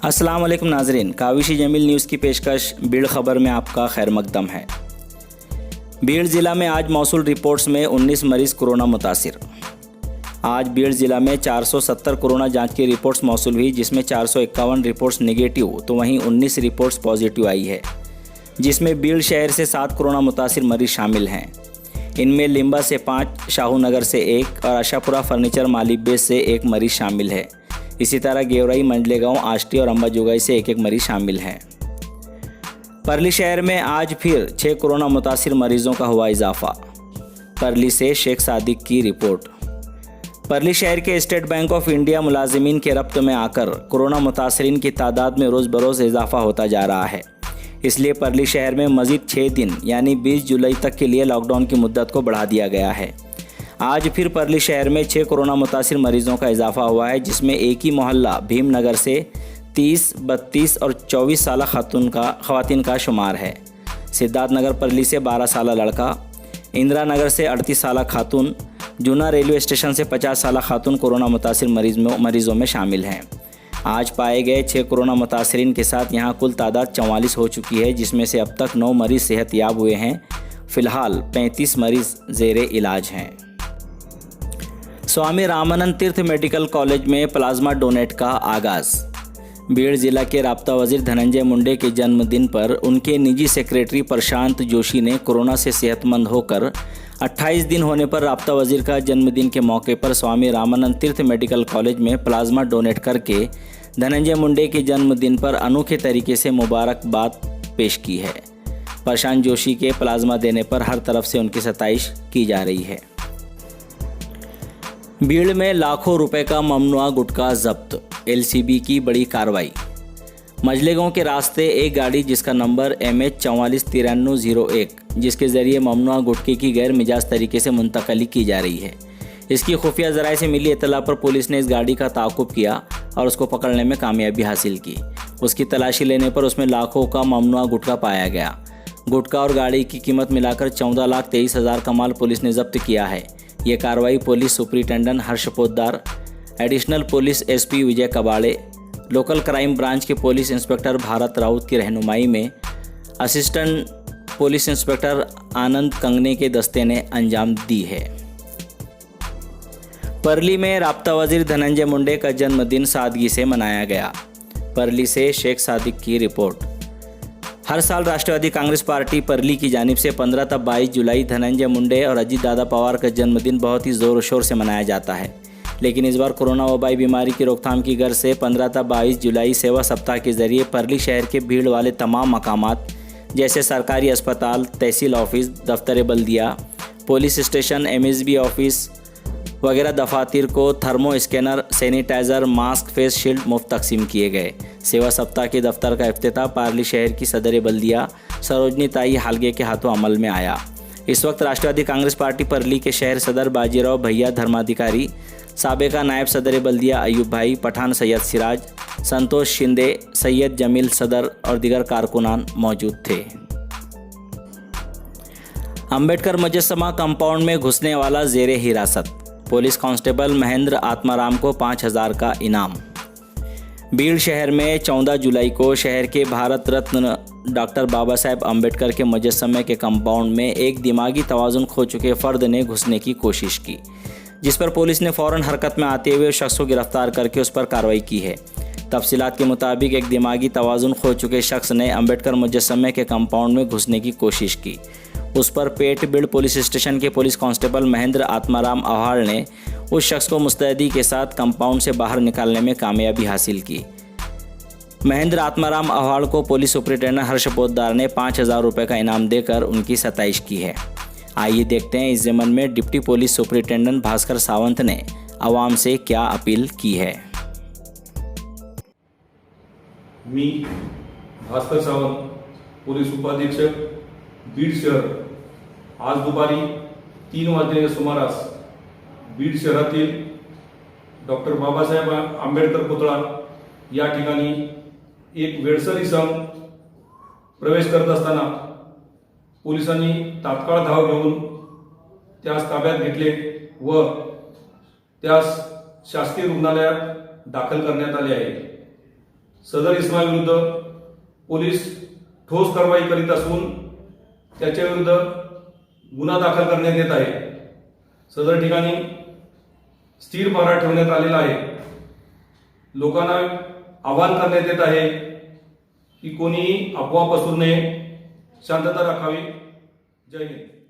अस्सलाम वालेकुम नाजरीन, काविशी जमील न्यूज़ की पेशकश बीड़ खबर में आपका खैर मकदम है। बीड़ ज़िला में आज मौसूल रिपोर्ट्स में 19 मरीज़ कोरोना मुतासिर। आज बीड़ ज़िला में 470 कोरोना जांच की रिपोर्ट्स मौसूल हुई, जिसमें 451 रिपोर्ट्स नेगेटिव तो वहीं 19 रिपोर्ट्स पॉजिटिव आई है, जिसमें बीड़ शहर से 7 कोरोना मुतासिर मरीज शामिल हैं। इनमें लिम्बा से 5, शाहू नगर से 1 और आशापुरा फर्नीचर मालिक से 1 मरीज शामिल है। इसी तरह गेवराई, मंडलेगांव, आष्टी और अंबाजोगाई से 1-1 मरीज शामिल हैं। परली शहर में आज फिर 6 कोरोना मुतासिर मरीजों का हुआ इजाफा। परली से शेख सादिक की रिपोर्ट। परली शहर के स्टेट बैंक ऑफ इंडिया मुलाजिमीन के रब्त में आकर कोरोना मुतासरीन की तादाद में रोज़ बरोज़ इजाफा होता जा रहा है। इसलिए परली शहर में मज़ीद 6 दिन यानी 20 जुलाई तक के लिए लॉकडाउन की मुद्दत को बढ़ा दिया गया है। आज फिर परली शहर में 6 कोरोना मुतासिर मरीजों का इजाफा हुआ है, जिसमें एक ही मोहल्ला भीमनगर से 30, 32 और 24 साल खवातीन का शुमार है। सिद्धार्थनगर परली से 12 साल लड़का, इंदिरा नगर से 38 साल खातून, जूना रेलवे स्टेशन से 50 साल खातून कोरोना मुतासिर मरीज़ों में शामिल हैं। आज पाए गए 6 कोरोना मुतासरीन के साथ यहाँ कुल तादाद 44 हो चुकी है, जिसमें से अब तक 9 मरीज़ सेहतयाब हुए हैं। फ़िलहाल 35 मरीज़ ज़ेरे इलाज हैं। स्वामी रामानंद तीर्थ मेडिकल कॉलेज में प्लाज्मा डोनेट का आगाज़। बीड़ जिला के राब्ता वजीर धनंजय मुंडे के जन्मदिन पर उनके निजी सेक्रेटरी प्रशांत जोशी ने कोरोना से सेहतमंद होकर 28 दिन होने पर राब्ता वजीर का जन्मदिन के मौके पर स्वामी रामानंद तीर्थ मेडिकल कॉलेज में प्लाज्मा डोनेट करके धनंजय मुंडे के जन्मदिन पर अनोखे तरीके से मुबारकबाद पेश की है। प्रशांत जोशी के प्लाज्मा देने पर हर तरफ से उनकी सताइश की जा रही है। बीड़ में लाखों रुपए का ममनुआ गुटखा जब्त, एलसीबी की बड़ी कार्रवाई। मजलेगांव के रास्ते एक गाड़ी जिसका नंबर MH 449301, जिसके ज़रिए ममनुआ गुटखे की गैर मिजाज तरीके से मुंतकली की जा रही है। इसकी खुफिया ज़राए से मिली इत्तला पर पुलिस ने इस गाड़ी का ताक़ुब किया और उसको पकड़ने में कामयाबी हासिल की। उसकी तलाशी लेने पर उसमें लाखों का ममनुआ गुटखा पाया गया। गुटखा और गाड़ी की कीमत मिलाकर 14,23,000 का माल पुलिस ने जब्त किया है। ये कार्रवाई police superintendent Harsh Poddar, additional police SP विजय कबाड़े, लोकल क्राइम ब्रांच के पुलिस इंस्पेक्टर भारत राउत की रहनुमाई में असिस्टेंट पुलिस इंस्पेक्टर आनंद कंगने के दस्ते ने अंजाम दी है। परली में राब्ता वजीर धनंजय मुंडे का जन्मदिन सादगी से मनाया गया। परली से शेख सादिक की रिपोर्ट। हर साल राष्ट्रवादी कांग्रेस पार्टी परली की जानिब से 15 तक 22 जुलाई धनंजय मुंडे और अजीत दादा पवार का जन्मदिन बहुत ही ज़ोर शोर से मनाया जाता है, लेकिन इस बार कोरोना वबाई बीमारी की रोकथाम की गर्ज से 15 तक 22 जुलाई सेवा सप्ताह के ज़रिए परली शहर के भीड़ वाले तमाम मकामात जैसे सरकारी अस्पताल, तहसील ऑफिस, दफ्तर बल्दिया, पुलिस स्टेशन, MSB ऑफिस वगैरह दफातर को thermo scanner, sanitizer, mask, face shield मुफ्त तकसीम किए गए। सेवा सप्ताह के दफ्तर का इफ्तिताह पारली शहर की सदर बल्दिया सरोजनी ताई हालगे के हाथों अमल में आया। इस वक्त राष्ट्रवादी कांग्रेस पार्टी परली के शहर सदर बाजीराव भैया धर्माधिकारी, साबिका नायब सदर बल्दिया अयूब भाई पठान, सैयद सिराज, संतोष शिंदे, सैयद जमील सदर और दीगर कारकुनान मौजूद थे। अंबेडकर मुजस्समा कंपाउंड में घुसने वाला ज़ेरे हिरासत, पुलिस कांस्टेबल महेंद्र आत्माराम को 5,000 का इनाम। बीड़ शहर में 14 जुलाई को शहर के भारत रत्न डॉक्टर बाबा साहेब अम्बेडकर के मुजस्समे के कंपाउंड में एक दिमागी तवाज़ुन खो चुके फ़र्द ने घुसने की कोशिश की, जिस पर पुलिस ने फ़ौरन हरकत में आते हुए उस शख्स को गिरफ्तार करके उस पर कार्रवाई की है। तफसीलात के मुताबिक एक दिमागी तवाज़ुन खो चुके शख्स ने अम्बेडकर मुजस्समे के कंपाउंड में घुसने की कोशिश की। उस पर पेटबिड़ पुलिस स्टेशन के पुलिस कांस्टेबल महेंद्र आत्माराम अहाड़ ने उस शख्स को मुस्तैदी के साथ कंपाउंड से बाहर निकालने में कामयाबी हासिल की। महेंद्र आत्माराम अहाड़ को पुलिस सुपरिटेंडेंट हर्ष पोद्दार ने 5,000 रुपये का इनाम देकर उनकी सताइश की है। आइए देखते हैं इस ज़मन में deputy police superintendent Bhaskar Sawant ने आवाम से क्या अपील की है। मी भास्कर सावंत, पोलीस उपाधीक्षक, बीड शहर, आज दुपारी 3 वाजलेल्या सुमारास बीड शहरातील डॉक्टर बाबासाहेब आंबेडकर पुतळा या ठिकाणी एक वेडसर इसम प्रवेश करत असताना पोलिसांनी तात्काळ धाव घेऊन त्यास ताब्यात घेतले व त्यास शासकीय रुग्णालयात दाखल करण्यात आले आहे। सदर इसमाविरुद्ध पोलीस ठोस कारवाई करीत असून त्याच्या विरुद्ध गुन्हा दाखल करण्यात येत आहे। सदर ठिकाणी स्थिर पहारा ठेवण्यात आलेला आहे। लोकांना आवाहन करण्यात येत आहे की कोणीही अफवा पसरवू नये, शांतता राखावी। जय हिंद।